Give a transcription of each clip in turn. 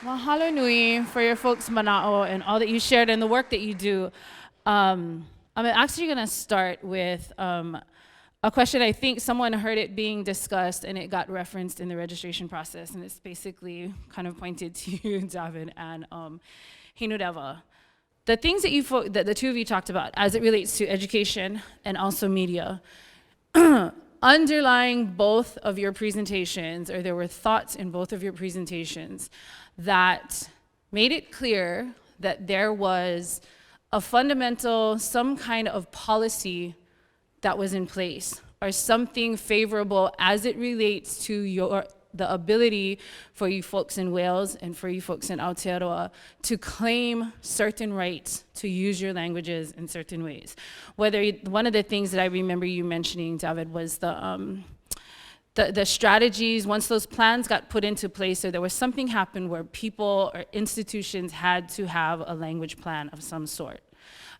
Mahalo nui for your folks mana'o and all that you shared and the work that you do. I'm actually going to start with a question. I think someone heard it being discussed and it got referenced in the registration process, and it's basically kind of pointed to you, Davin, and Hinudeva. The things that the two of you talked about as it relates to education and also media, underlying both of your presentations, or there were thoughts in both of your presentations that made it clear that there was a fundamental, some kind of policy that was in place, or something favorable as it relates to the ability for you folks in Wales and for you folks in Aotearoa to claim certain rights to use your languages in certain ways. One of the things that I remember you mentioning, David, was the strategies. Once those plans got put into place, so there was something happened where people or institutions had to have a language plan of some sort.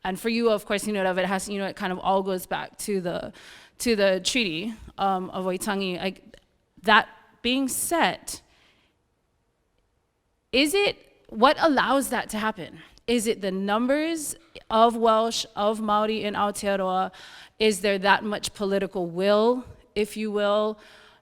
And for you, of course, it kind of all goes back to the treaty of Waitangi. Like, that being said, what allows that to happen? Is it the numbers of Welsh, of Maori in Aotearoa? Is there that much political will, if you will,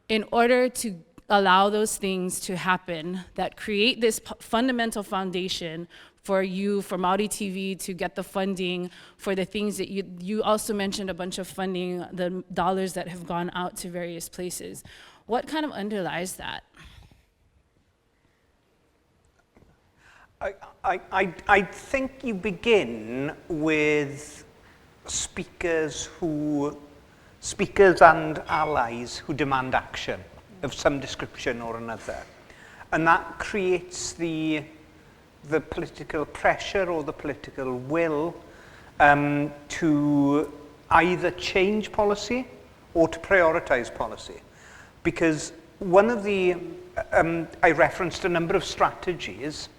in order to allow those things to happen that create this fundamental foundation for Maori TV to get the funding for the things that you also mentioned, a bunch of funding, the dollars that have gone out to various places. What kind of underlies that? I think you begin with speakers and allies who demand action of some description or another. And that creates the political pressure or the political will to either change policy or to prioritize policy. Because one of I referenced a number of strategies.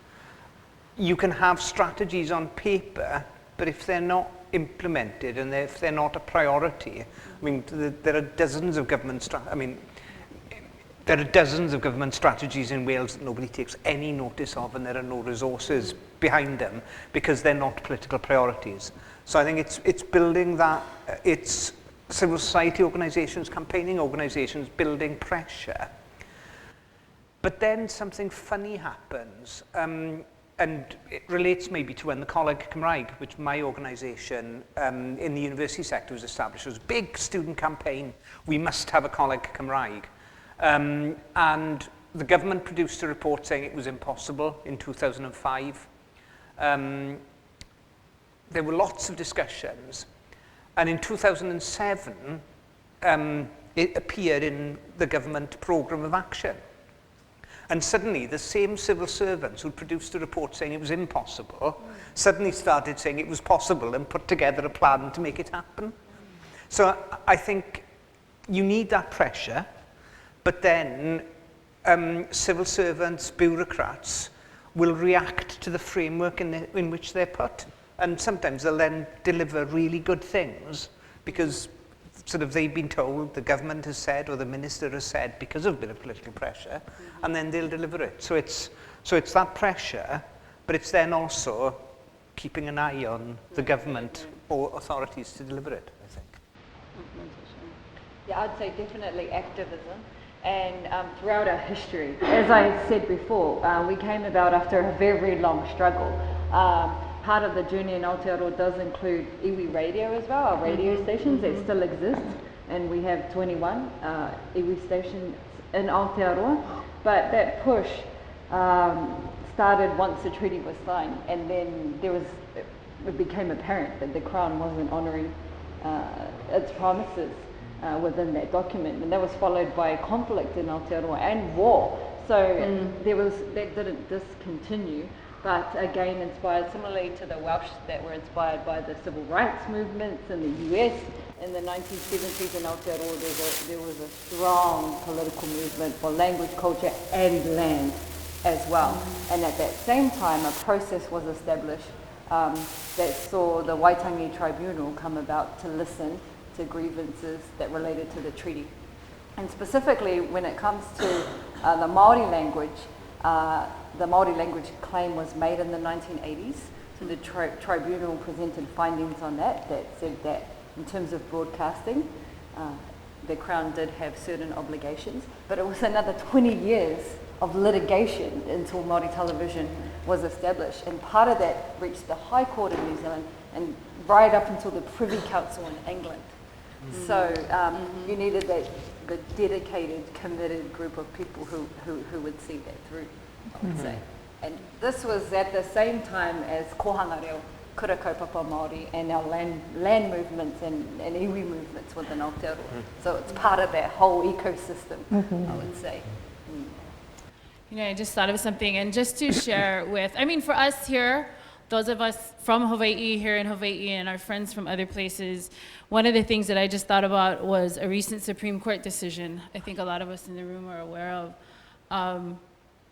You can have strategies on paper, but if they're not implemented and if they're not a priority, there are dozens of government strategies in Wales that nobody takes any notice of, and there are no resources behind them because they're not political priorities. So I think it's building that, it's civil society organisations, campaigning organisations building pressure. But then something funny happens, and it relates maybe to when the Coleg Cymraeg, which my organisation in the university sector was established. It was a big student campaign. We must have a Coleg Cymraeg. And the government produced a report saying it was impossible in 2005. There were lots of discussions. And in 2007, it appeared in the government programme of action. And suddenly, the same civil servants who produced a report saying it was impossible suddenly started saying it was possible and put together a plan to make it happen. So I think you need that pressure, but then civil servants, bureaucrats, will react to the framework in which they're put. And sometimes they'll then deliver really good things because they've been told, the government has said, or the minister has said, because of a bit of political pressure, and then they'll deliver it. So it's that pressure, but it's then also keeping an eye on the government or authorities to deliver it, I think. Yeah, I'd say definitely activism. And throughout our history, as I said before, we came about after a very, very long struggle. Part of the journey in Aotearoa does include iwi radio as well, our radio stations that still exist, and we have 21 iwi stations in Aotearoa. But that push started once the treaty was signed, and then it became apparent that the Crown wasn't honouring its promises within that document, and that was followed by conflict in Aotearoa and war. So that didn't discontinue. But again, inspired similarly to the Welsh that were inspired by the civil rights movements in the US in the 1970s in Aotearoa, there was a strong political movement for language, culture and land as well. And at that same time, a process was established that saw the Waitangi Tribunal come about to listen to grievances that related to the treaty. And specifically when it comes to the Māori language, The Māori language claim was made in the 1980s. So the tribunal presented findings on that said that in terms of broadcasting, the Crown did have certain obligations, but it was another 20 years of litigation until Māori television was established. And part of that reached the High Court in New Zealand and right up until the Privy Council in England. Mm-hmm. So you needed the dedicated, committed group of people who would see that through, I would say. And this was at the same time as kohanga reo, kura kaupapa Māori, and our land movements and iwi movements within Aotearoa. So it's part of that whole ecosystem, I would say. You know, I just thought of something, and just to share with, I mean, for us here, those of us from Hawaii, here in Hawaii, and our friends from other places, one of the things that I just thought about was a recent Supreme Court decision I think a lot of us in the room are aware of.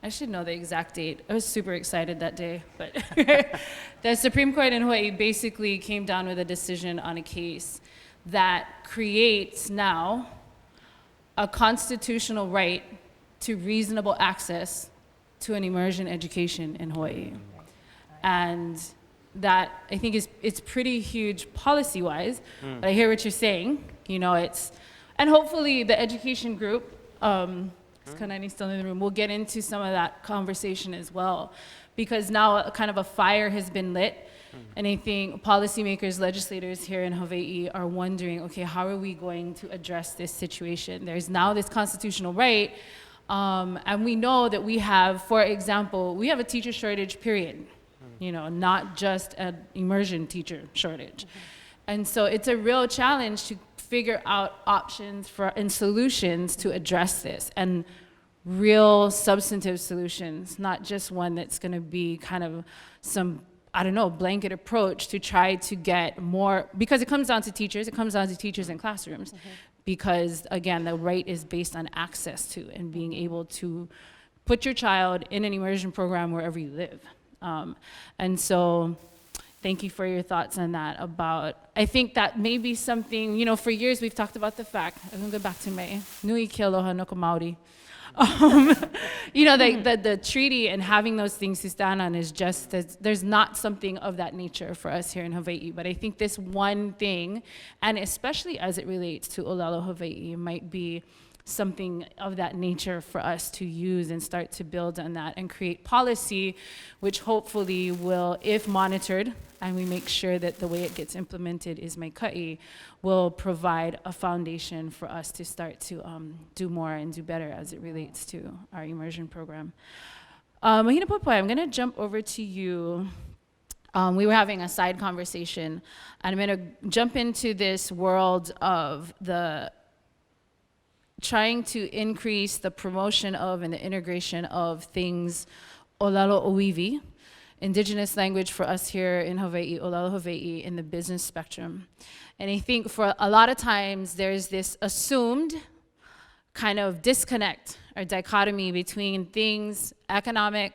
I should know the exact date. I was super excited that day, but the Supreme Court in Hawaii basically came down with a decision on a case that creates now a constitutional right to reasonable access to an immersion education in Hawaii. And that I think it's pretty huge policy-wise, but I hear what you're saying, you know, and hopefully the education group, Kanani's still in the room, we'll get into some of that conversation as well, because now a kind of a fire has been lit, and I think policymakers, legislators here in Hawaii are wondering, okay, how are we going to address this situation? There's now this constitutional right, and we know that we have, for example, we have a teacher shortage, period. You know, not just an immersion teacher shortage. And so it's a real challenge to figure out options and solutions to address this, and real substantive solutions, not just one that's gonna be kind of some, I don't know, blanket approach to try to get more, because it comes down to teachers, in classrooms, because again, the right is based on access to and being able to put your child in an immersion program wherever you live. And so thank you for your thoughts on that about, I think that may be something, you know, for years we've talked about the fact, I'm gonna go back to my nui ke aloha no ka Māori. You know, the treaty and having those things to stand on is just, there's not something of that nature for us here in Hawaii, but I think this one thing, and especially as it relates to Olelo Hawaii, might be something of that nature for us to use and start to build on that and create policy, which hopefully will, if monitored, and we make sure that the way it gets implemented is mai ka'i, will provide a foundation for us to start to do more and do better as it relates to our immersion program. Mahina Popoi, I'm gonna jump over to you. We were having a side conversation, and I'm gonna jump into this world of the trying to increase the promotion of and the integration of things Olelo Oiwi, Indigenous language for us here in Hawaii, Olelo Hawaii, in the business spectrum. And I think for a lot of times there's this assumed kind of disconnect or dichotomy between things economic,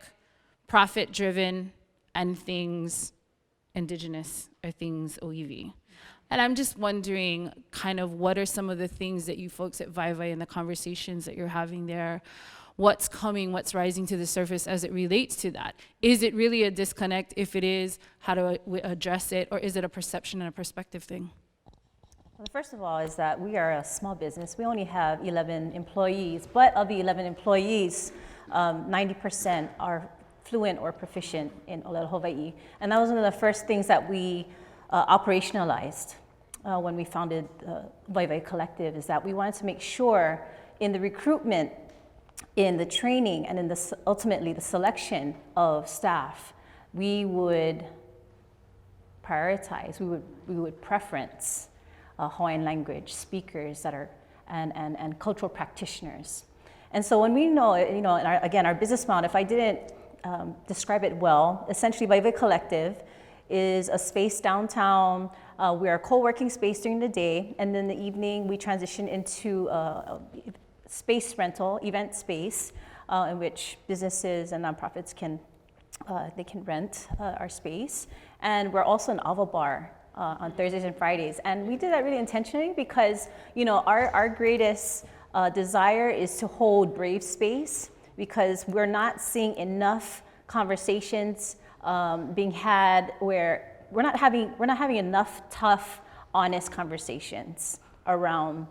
profit-driven, and things Indigenous or things Oiwi. And I'm just wondering kind of what are some of the things that you folks at Vaivai and the conversations that you're having there, what's coming, what's rising to the surface as it relates to that? Is it really a disconnect? If it is, how do we address it? Or is it a perception and a perspective thing? Well, first of all is that we are a small business. We only have 11 employees, but of the 11 employees, 90% are fluent or proficient in Olelo Hawaii. And that was one of the first things that we operationalized when we founded Vaivai Collective, is that we wanted to make sure in the recruitment, in the training, and in the ultimately the selection of staff, we would prioritize, we would preference Hawaiian language speakers that are and cultural practitioners. And so when we know, you know, again, our business model, if I didn't describe it well, essentially Vaivai Collective is a space downtown. We are a co-working space during the day, and then in the evening we transition into space rental, event space, in which businesses and nonprofits can rent our space. And we're also an ava bar on Thursdays and Fridays. And we did that really intentionally because, you know, our greatest desire is to hold brave space because we're not seeing enough conversations being had where we're not having enough tough, honest conversations around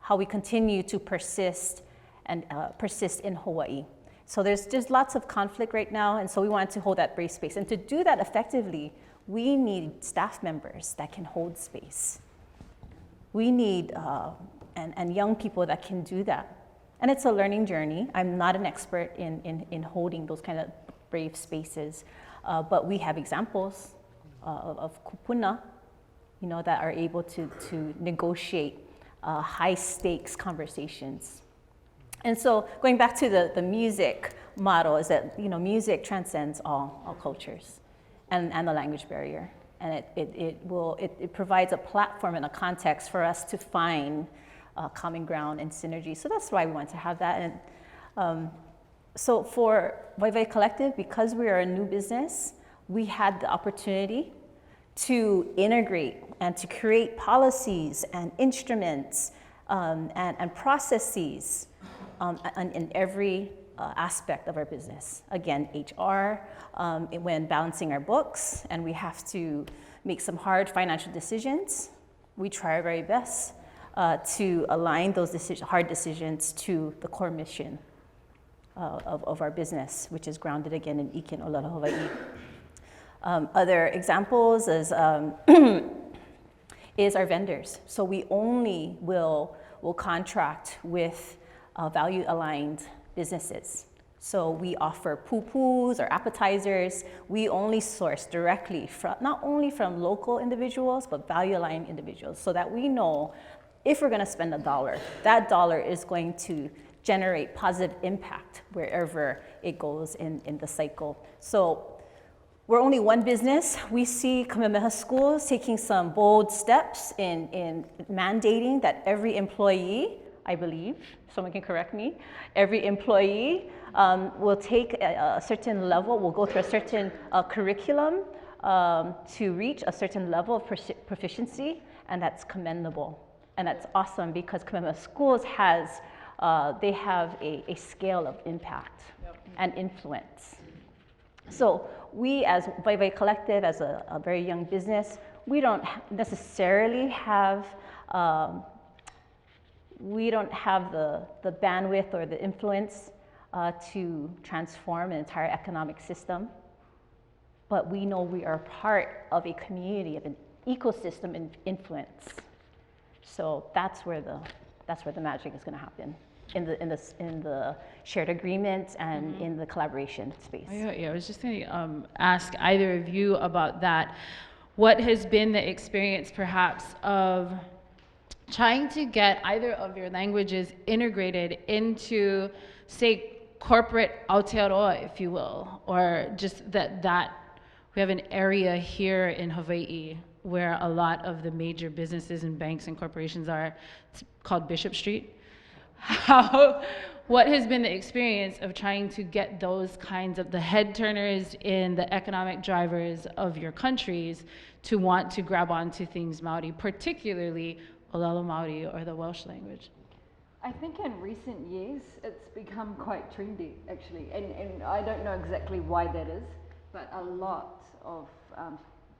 how we continue to persist in Hawaii. So there's lots of conflict right now, and so we wanted to hold that brave space. And to do that effectively, we need staff members that can hold space. We need and young people that can do that. And it's a learning journey. I'm not an expert in holding those kind of brave spaces, but we have examples of kupuna, that are able to negotiate high stakes conversations. And so going back to the music model is that, music transcends all cultures and the language barrier. And it provides a platform and a context for us to find common ground and synergy. So that's why we want to have that. And so for Waiwai Collective, because we are a new business, we had the opportunity to integrate and to create policies and instruments and processes in every aspect of our business. Again, HR, when balancing our books, and we have to make some hard financial decisions, we try our very best to align those hard decisions to the core mission of our business, which is grounded again in Ikin Olelo Hawaii. Other examples is our vendors. So we only will contract with value-aligned businesses. So we offer poo-poos or appetizers. We only source directly not only from local individuals, but value-aligned individuals, so that we know if we're gonna spend $1, that dollar is going to generate positive impact wherever it goes in the cycle. So we're only one business. We see Kamehameha schools taking some bold steps in mandating that every employee, I believe, someone can correct me, every employee will take a certain level, will go through a certain curriculum to reach a certain level of proficiency, and that's commendable. And that's awesome because Kamehameha schools they have a scale of impact and influence. So we as Waiwai Collective, as a very young business, we don't necessarily have the bandwidth or the influence to transform an entire economic system, but we know we are part of a community, of an ecosystem influence. So that's where the magic is going to happen. In the shared agreements and in the collaboration space. I was just going to ask either of you about that. What has been the experience perhaps of trying to get either of your languages integrated into, say, corporate Aotearoa, if you will, or just that we have an area here in Hawaii where a lot of the major businesses and banks and corporations are. It's called Bishop Street. What has been the experience of trying to get those kinds of the head turners in the economic drivers of your countries to want to grab onto things Maori, particularly Olelo Maori or the Welsh language? I think in recent years it's become quite trendy actually, and I don't know exactly why that is, but a lot of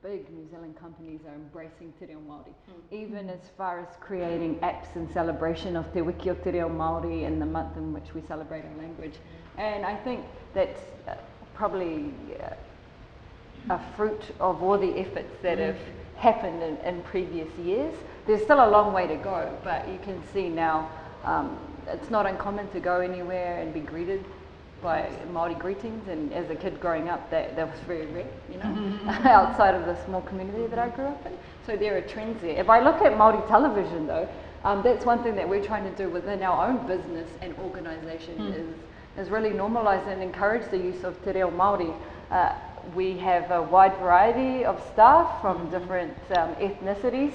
big New Zealand companies are embracing Te Reo Māori, even as far as creating apps in celebration of Te Wiki o Te Reo Māori in the month in which we celebrate our language. And I think that's probably a fruit of all the efforts that have happened in previous years. There's still a long way to go, but you can see now it's not uncommon to go anywhere and be greeted by Māori greetings, and as a kid growing up that was very rare, outside of the small community that I grew up in. So there are trends there. If I look at Māori television though, that's one thing that we're trying to do within our own business and organisation is really normalise and encourage the use of Te Reo Māori. We have a wide variety of staff from different ethnicities,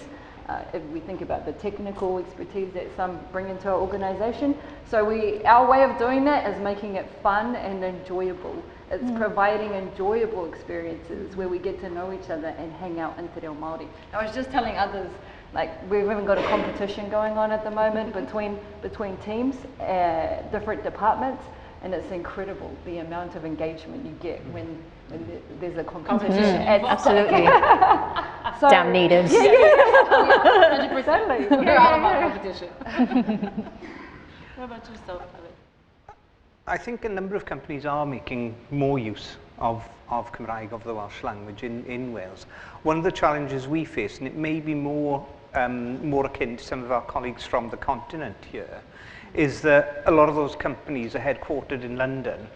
if we think about the technical expertise that some bring into our organisation. So our way of doing that is making it fun and enjoyable. It's providing enjoyable experiences where we get to know each other and hang out in Te Reo Māori. I was just telling others, like we've even got a competition going on at the moment between teams, different departments, and it's incredible the amount of engagement you get when there's a competition. Absolutely. So, Damn natives. Yeah. 100%. You're all about competition. What about yourself, Haleʻ? I think a number of companies are making more use of Cymraeg, of the Welsh language in Wales. One of the challenges we face, and it may be more akin to some of our colleagues from the continent here, is that a lot of those companies are headquartered in London,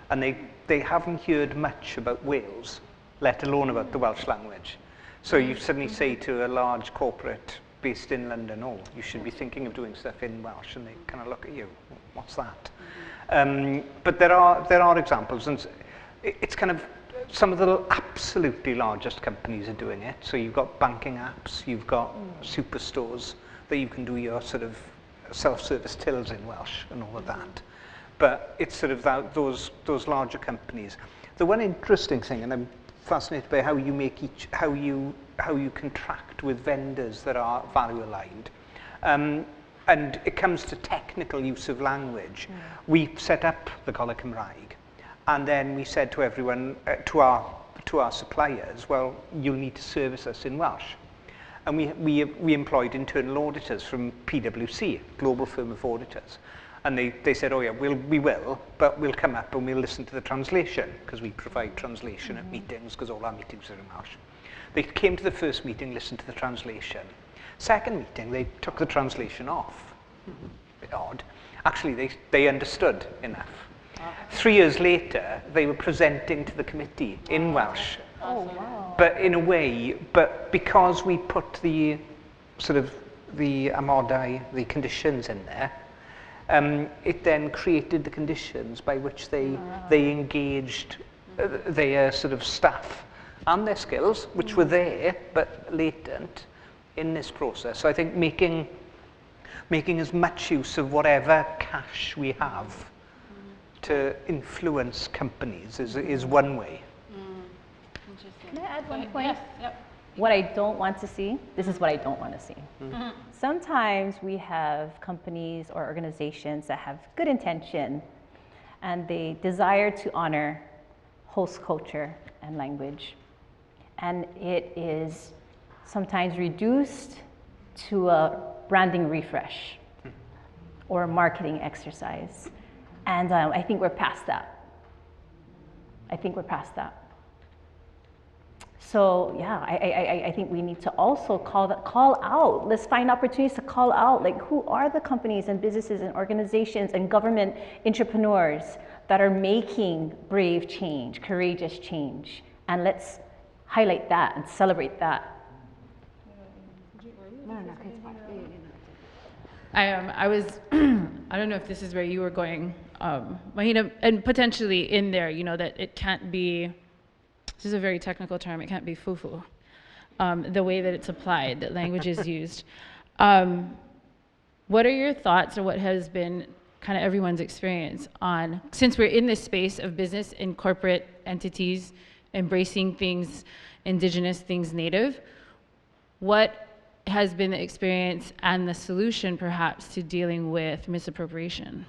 and they haven't heard much about Wales, let alone about the Welsh language. So you suddenly say to a large corporate based in London, oh, you should be thinking of doing stuff in Welsh, and they kind of look at you, what's that? But there are examples, and it's kind of some of the absolutely largest companies are doing it. So you've got banking apps, you've got superstores that you can do your sort of self-service tills in Welsh and all of that. But it's sort of those larger companies. The one interesting thing, and I'm fascinated by how you contract with vendors that are value aligned. And it comes to technical use of language. We set up the Coleg Cymraeg, and then we said to everyone, to our suppliers, well, you'll need to service us in Welsh. And we employed internal auditors from PwC, global firm of auditors. And they said, oh yeah, we will, but we'll come up and we'll listen to the translation, because we provide translation at meetings, because all our meetings are in Welsh. They came to the first meeting, listened to the translation. Second meeting, they took the translation off. A bit odd. Actually, they understood enough. 3 years later, they were presenting to the committee in Welsh. Oh, wow. But in a way, but because we put the sort of the amodau, the conditions in there, it then created the conditions by which they engaged their sort of staff and their skills, which were there but latent in this process. So I think making as much use of whatever cash we have to influence companies is one way. Can I add one point? Yes, yep. What I don't want to see, this is what I don't want to see. Sometimes we have companies or organizations that have good intention and they desire to honor host culture and language. And it is sometimes reduced to a branding refresh or a marketing exercise. And I think we're past that. So yeah, I think we need to also call out. Let's find opportunities to call out, like, who are the companies and businesses and organizations and government entrepreneurs that are making brave change, courageous change, and let's highlight that and celebrate that. I was, I don't know if this is where you were going, Mahina, and potentially in there, you know, that it can't be, this is a very technical term, it can't be fufu, the way that it's applied, that language is used. What are your thoughts, or what has been kind of everyone's experience on, since we're in this space of business and corporate entities embracing things Indigenous, things Native, what has been the experience and the solution perhaps to dealing with misappropriation?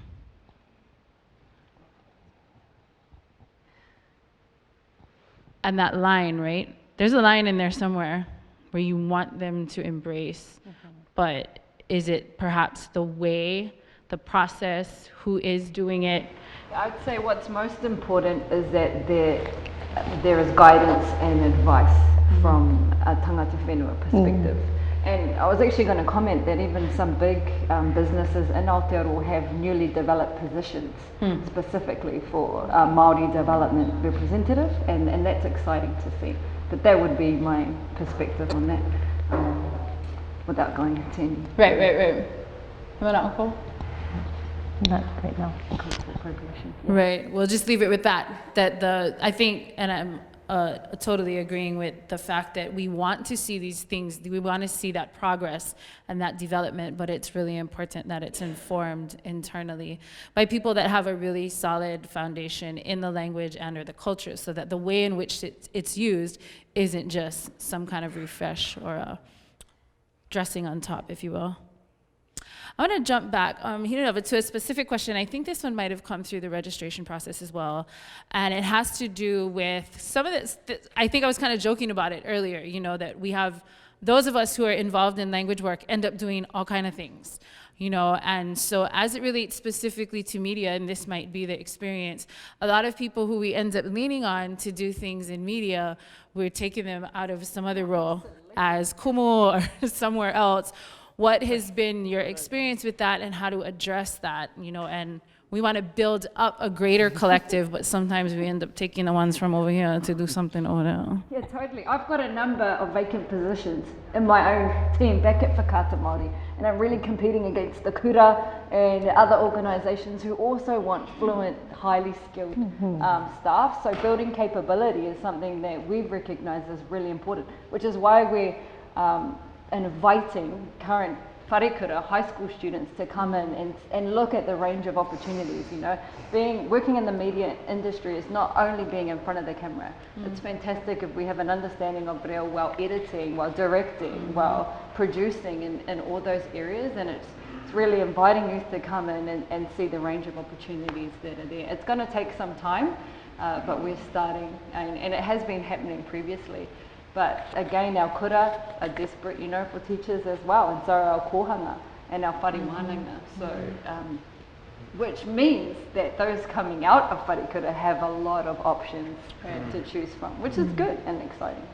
And that line, right? There's a line in there somewhere where you want them to embrace, but is it perhaps the way, the process, who is doing it? I'd say what's most important is that there is guidance and advice from a tangata whenua perspective. And I was actually going to comment that even some big businesses in Aotearoa have newly developed positions specifically for Māori development representative, and that's exciting to see. But that would be my perspective on that, without going into any... Right. Uncle? Not right now. Cultural appropriation. Yeah. Right, we'll just leave it with that. I think, and totally agreeing with the fact that we want to see these things, we want to see that progress and that development, but it's really important that it's informed internally by people that have a really solid foundation in the language and or the culture, so that the way in which it's used isn't just some kind of refresh or a dressing on top, if you will. I want to jump back to a specific question. I think this one might have come through the registration process as well. And it has to do with some of this. I think I was kind of joking about it earlier, that we have those of us who are involved in language work end up doing all kind of things. And so as it relates specifically to media, and this might be the experience, a lot of people who we end up leaning on to do things in media, we're taking them out of some other role as kumu or somewhere else. What has been your experience with that, and how to address that, and we want to build up a greater collective, but sometimes we end up taking the ones from over here to do something over there. Yeah, totally. I've got a number of vacant positions in my own team back at Whakata Māori, and I'm really competing against the kura and other organisations who also want fluent, highly skilled staff. So building capability is something that we've recognised as really important, which is why we're inviting current wharekura high school students to come in and look at the range of opportunities. Working in the media industry is not only being in front of the camera. It's fantastic if we have an understanding of reo while editing, while directing, while producing in all those areas, and it's really inviting youth to come in and see the range of opportunities that are there. It's going to take some time, but we're starting, and it has been happening previously. But again, our kura are desperate, for teachers as well, and so are our kohanga and our wharimānanga. So, which means that those coming out of wharekura have a lot of options to choose from, which is good and exciting.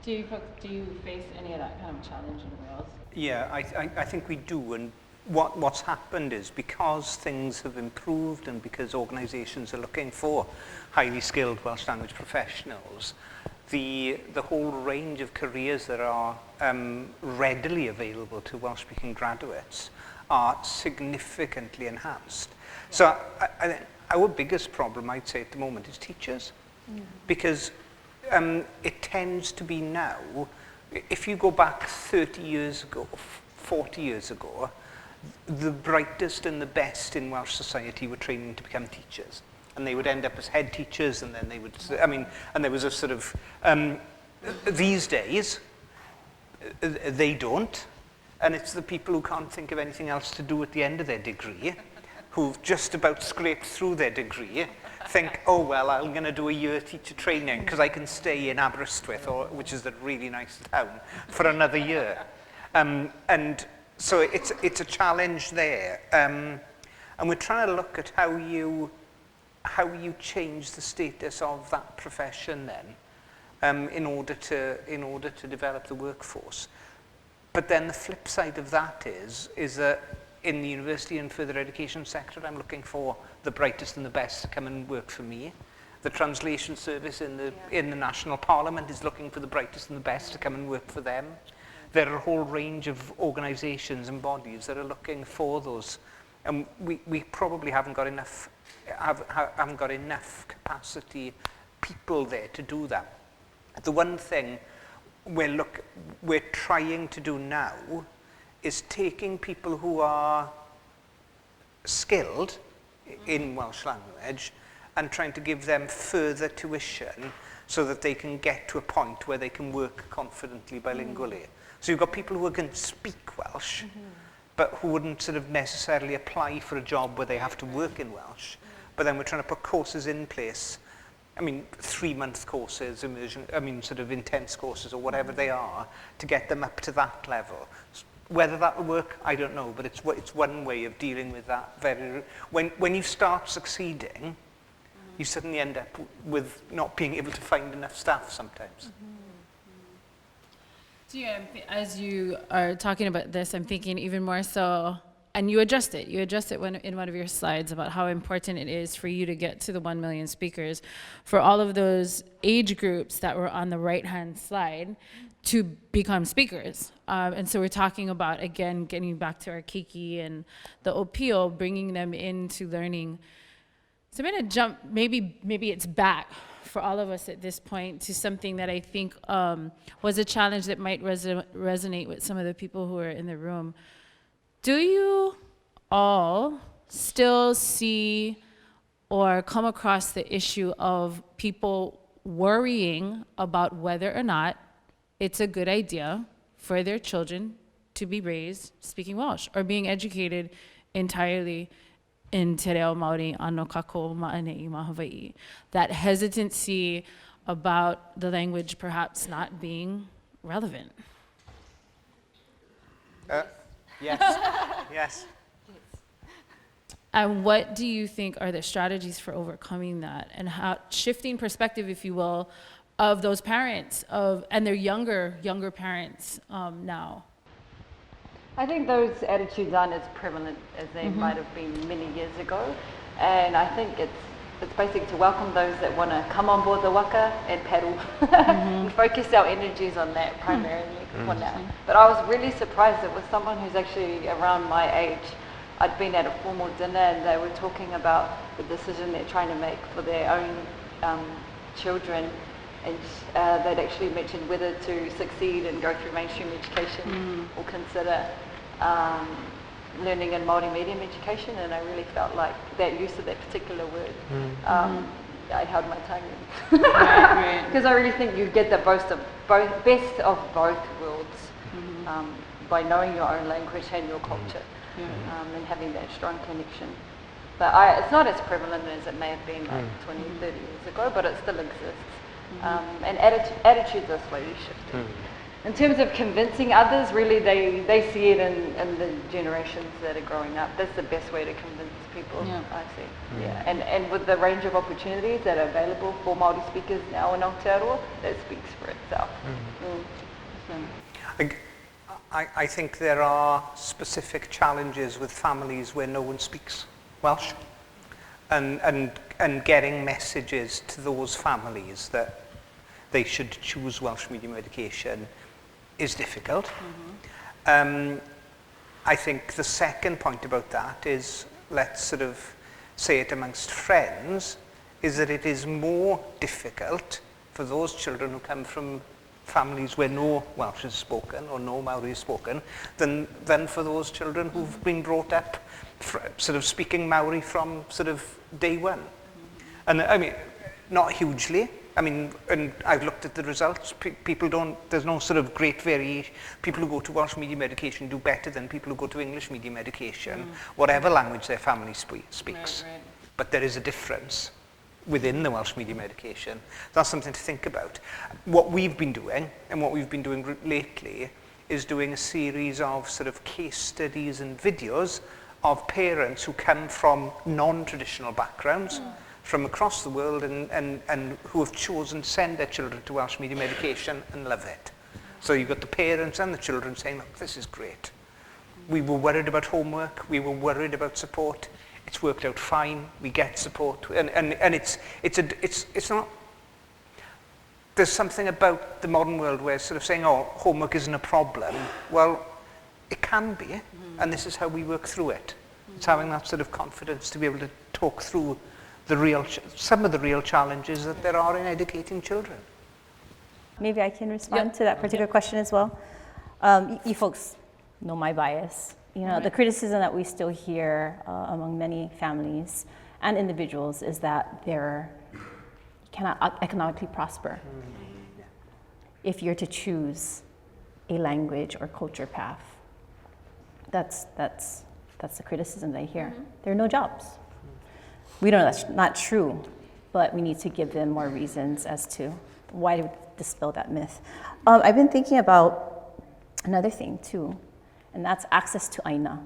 Do you face any of that kind of challenge in Wales? Yeah, I think we do, and what's happened is because things have improved and because organisations are looking for highly skilled Welsh language professionals, the whole range of careers that are readily available to Welsh-speaking graduates are significantly enhanced. So our biggest problem, I'd say, at the moment is teachers, because it tends to be now, if you go back 30 years ago, 40 years ago, the brightest and the best in Welsh society were training to become teachers. And they would end up as head teachers, and then they would, and there was a sort of, these days, they don't, and it's the people who can't think of anything else to do at the end of their degree, who've just about scraped through their degree, think, oh, well, I'm going to do a year teacher training, because I can stay in Aberystwyth, which is a really nice town, for another year. And so it's a challenge there. And we're trying to look at how you change the status of that profession then, in order to develop the workforce. But then the flip side of that is that in the university and further education sector, I'm looking for the brightest and the best to come and work for me. The translation service in the National Parliament is looking for the brightest and the best to come and work for them. There are a whole range of organisations and bodies that are looking for those, and we probably haven't got enough capacity people there to do that. The one thing we're trying to do now is taking people who are skilled in Welsh language and trying to give them further tuition so that they can get to a point where they can work confidently bilingually. So you've got people who can speak Welsh, but who wouldn't sort of necessarily apply for a job where they have to work in Welsh. But then we're trying to put courses in place, 3-month courses, sort of intense courses or whatever they are, to get them up to that level. Whether that will work, I don't know, but it's one way of dealing with that. When you start succeeding, you suddenly end up with not being able to find enough staff sometimes. So yeah, as you are talking about this, I'm thinking even more so, and you addressed it in one of your slides about how important it is for you to get to the 1 million speakers, for all of those age groups that were on the right-hand slide to become speakers. And so we're talking about, again, getting back to our Keiki and the Opio, bringing them into learning. So I'm gonna jump, maybe it's back for all of us at this point to something that I think was a challenge that might resonate with some of the people who are in the room. Do you all still see or come across the issue of people worrying about whether or not it's a good idea for their children to be raised speaking Welsh or being educated entirely in Te Reo Māori ano kako ma'ane'i ma Hawaiʻi? That hesitancy about the language perhaps not being relevant. Yes, yes. And what do you think are the strategies for overcoming that, and how shifting perspective, if you will, of those parents and their younger parents now? I think those attitudes aren't as prevalent as they might have been many years ago, and I think it's basic to welcome those that want to come on board the waka and paddle and focus our energies on that primarily for now. But I was really surprised that with someone who's actually around my age, I'd been at a formal dinner and they were talking about the decision they're trying to make for their own children, and they'd actually mentioned whether to succeed and go through mainstream education or consider learning in multimedia education, and I really felt like that use of that particular word. I held my tongue because I really think you get the best of both worlds by knowing your own language and your culture. And having that strong connection. But it's not as prevalent as it may have been like 20, 30 years ago, but it still exists. And attitudes are slowly shifting. In terms of convincing others, really they see it in the generations that are growing up. That's the best way to convince people, I see. And with the range of opportunities that are available for Māori speakers now in Aotearoa, that speaks for itself. I think there are specific challenges with families where no one speaks Welsh, and getting messages to those families that they should choose Welsh medium education is difficult. I think the second point about that is, let's sort of say it amongst friends, is that it is more difficult for those children who come from families where no Welsh is spoken or no Maori is spoken than for those children who've been brought up sort of speaking Maori from sort of day one. And I mean, not hugely. I mean, and I've looked at the results. There's no sort of great variation. People who go to Welsh medium education do better than people who go to English medium education, whatever language their family speaks. Right. But there is a difference within the Welsh medium education. That's something to think about. What we've been doing, and what we've been doing lately, is doing a series of sort of case studies and videos of parents who come from non-traditional backgrounds from across the world and who have chosen to send their children to Welsh medium education and love it. So you've got the parents and the children saying, look, this is great. We were worried about homework, we were worried about support. It's worked out fine. We get support, and it's not. There's something about the modern world where sort of saying, "Oh, homework isn't a problem." Well, it can be, and this is how we work through it. It's having that sort of confidence to be able to talk through some of the real challenges that there are in educating children. Maybe I can respond to that particular question as well. You folks know my bias. You know, the criticism that we still hear among many families and individuals is that you cannot economically prosper if you're to choose a language or culture path. That's the criticism that I hear. There are no jobs. We know that's not true, but we need to give them more reasons as to why to dispel that myth. I've been thinking about another thing too, and that's access to aina.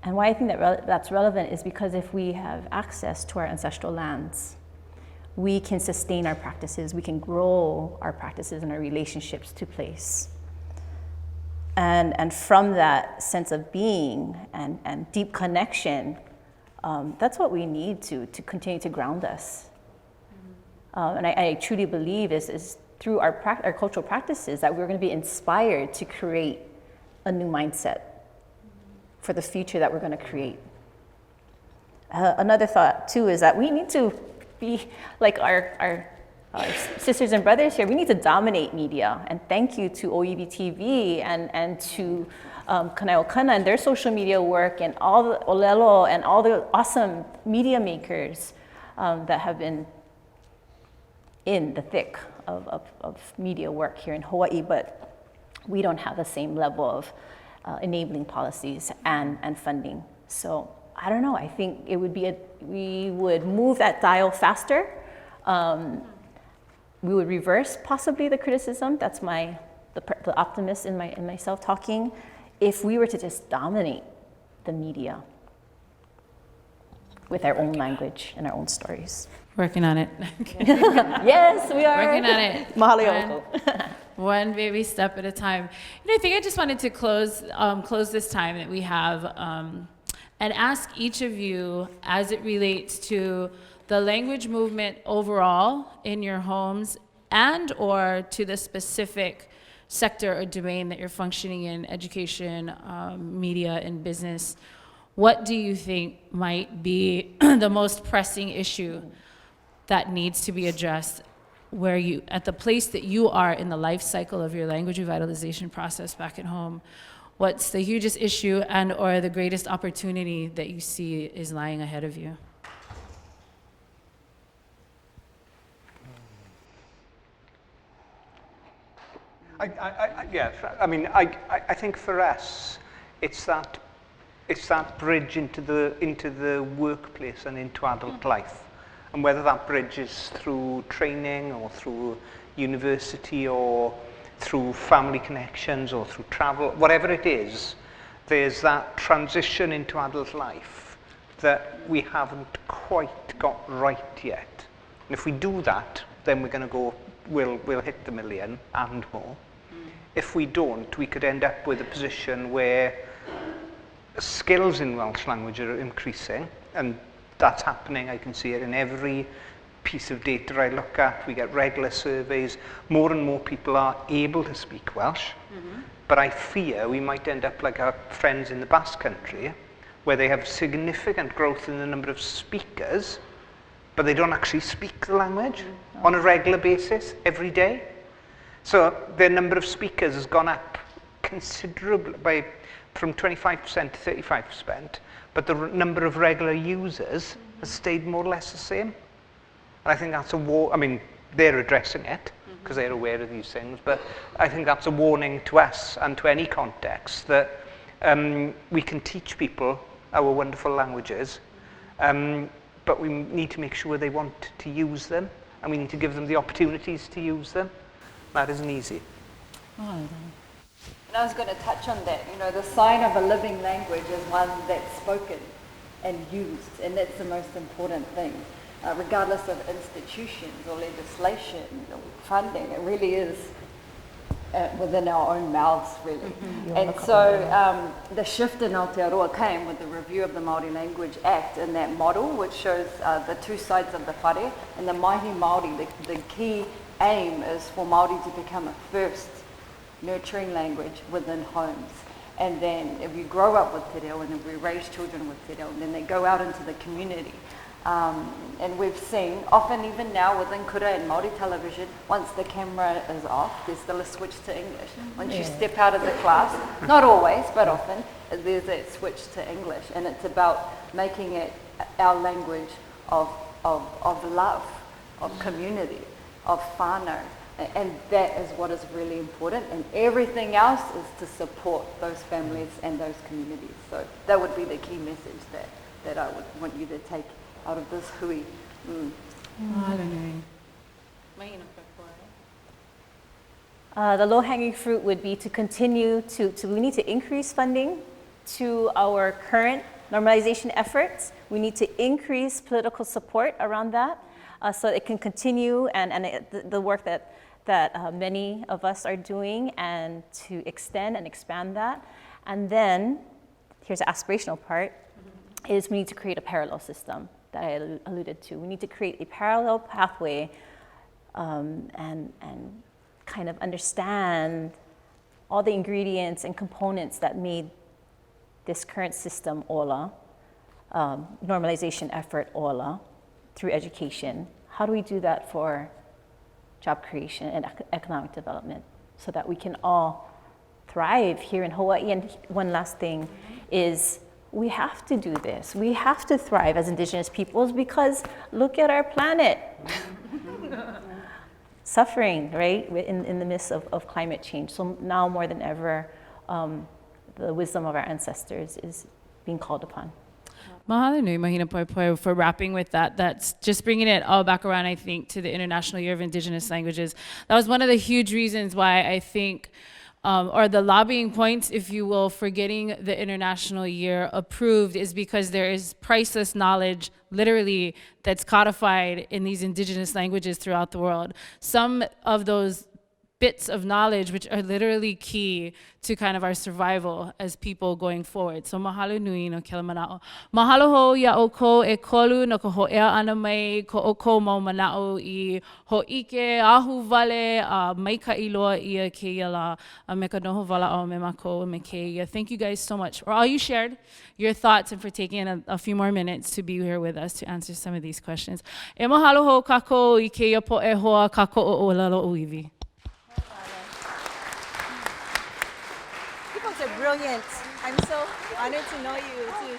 And why I think that's relevant is because if we have access to our ancestral lands, we can sustain our practices, we can grow our practices and our relationships to place. And from that sense of being and deep connection, that's what we need to continue to ground us. And I truly believe is through our cultural practices that we're going to be inspired to create a new mindset for the future that we're going to create. Another thought too is that we need to be like our sisters and brothers here. We need to dominate media, and thank you to OEB TV and to Kanaʻokana and their social media work, and all the Haleʻōlelo and all the awesome media makers that have been in the thick of media work here in Hawaii, but we don't have the same level of enabling policies and funding. So I don't know, I think it would be we would move that dial faster. We would reverse possibly the criticism. That's the optimist in myself talking. If we were to just dominate the media with our own language and our own stories. Working on it. Yes, we are. Working on it. Mahalo. One baby step at a time. I think I just wanted to close this time that we have and ask each of you, as it relates to the language movement overall in your homes and or to the specific sector or domain that you're functioning in, education, media, and business, what do you think might be the most pressing issue that needs to be addressed where you, at the place that you are in the life cycle of your language revitalization process back at home? What's the hugest issue and or the greatest opportunity that you see is lying ahead of you? I think for us, it's that bridge into the workplace and into adult life, and whether that bridge is through training or through university or through family connections or through travel, whatever it is, there's that transition into adult life that we haven't quite got right yet. And if we do that, then we're going to go, we'll hit the million and more. If we don't, we could end up with a position where skills in Welsh language are increasing, and that's happening. I can see it in every piece of data I look at. We get regular surveys. More and more people are able to speak Welsh, but I fear we might end up like our friends in the Basque Country, where they have significant growth in the number of speakers, but they don't actually speak the language on a regular basis every day. So their number of speakers has gone up considerably from 25% to 35%, but the number of regular users has stayed more or less the same. And I think that's a war. I mean, they're addressing it because they're aware of these things, but I think that's a warning to us and to any context that we can teach people our wonderful languages, but we need to make sure they want to use them, and we need to give them the opportunities to use them. That isn't easy. And I was going to touch on that. You know, the sign of a living language is one that's spoken and used, and that's the most important thing. Regardless of institutions or legislation or funding, it really is within our own mouths, really. And so the shift in Aotearoa came with the review of the Māori Language Act and that model, which shows the two sides of the whare. And the Mahi Māori, the key aim is for Māori to become a first nurturing language within homes. And then if you grow up with te reo and if we raise children with te reo, then they go out into the community. And we've seen, often even now within kura and Māori television, once the camera is off, there's still a switch to English. Once you step out of the class, not always, but often, there's that switch to English. And it's about making it our language of love, of community, of whānau. And that is what is really important. And everything else is to support those families and those communities. So that would be the key message that I would want you to take out of this hui. The low-hanging fruit would be to continue we need to increase funding to our current normalization efforts. We need to increase political support around that so it can continue and the work that many of us are doing, and to extend and expand that. And then, here's the aspirational part, is we need to create a parallel system that I alluded to. We need to create a parallel pathway and kind of understand all the ingredients and components that made this current system, ola, normalization effort, OLA, through education. How do we do that for job creation and economic development so that we can all thrive here in Hawaii? And one last thing is, we have to do this. We have to thrive as Indigenous peoples because look at our planet. Suffering, right, in the midst of climate change. So now more than ever, the wisdom of our ancestors is being called upon. Mahalo nui, Mahina Poi Poi, for wrapping with that. That's just bringing it all back around, I think, to the International Year of Indigenous Languages. That was one of the huge reasons why I think, or the lobbying points, if you will, for getting the International Year approved is because there is priceless knowledge, literally, that's codified in these Indigenous languages throughout the world. Some of those bits of knowledge which are literally key to kind of our survival as people going forward. So mahalo nui no kela manao. Mahalo ho ia o ko e kolu no ko ho ea ana mai ko o ko mau manao I ho ike ahu vale a maika iloa ia ke ia la a me ka noho vala o me mako me ke ia. Thank you guys so much for all you shared, your thoughts, and for taking a few more minutes to be here with us to answer some of these questions. E mahalo ho kako I ke ia po e hoa kako o lalo uivi. You folks are brilliant. I'm so honored to know you too.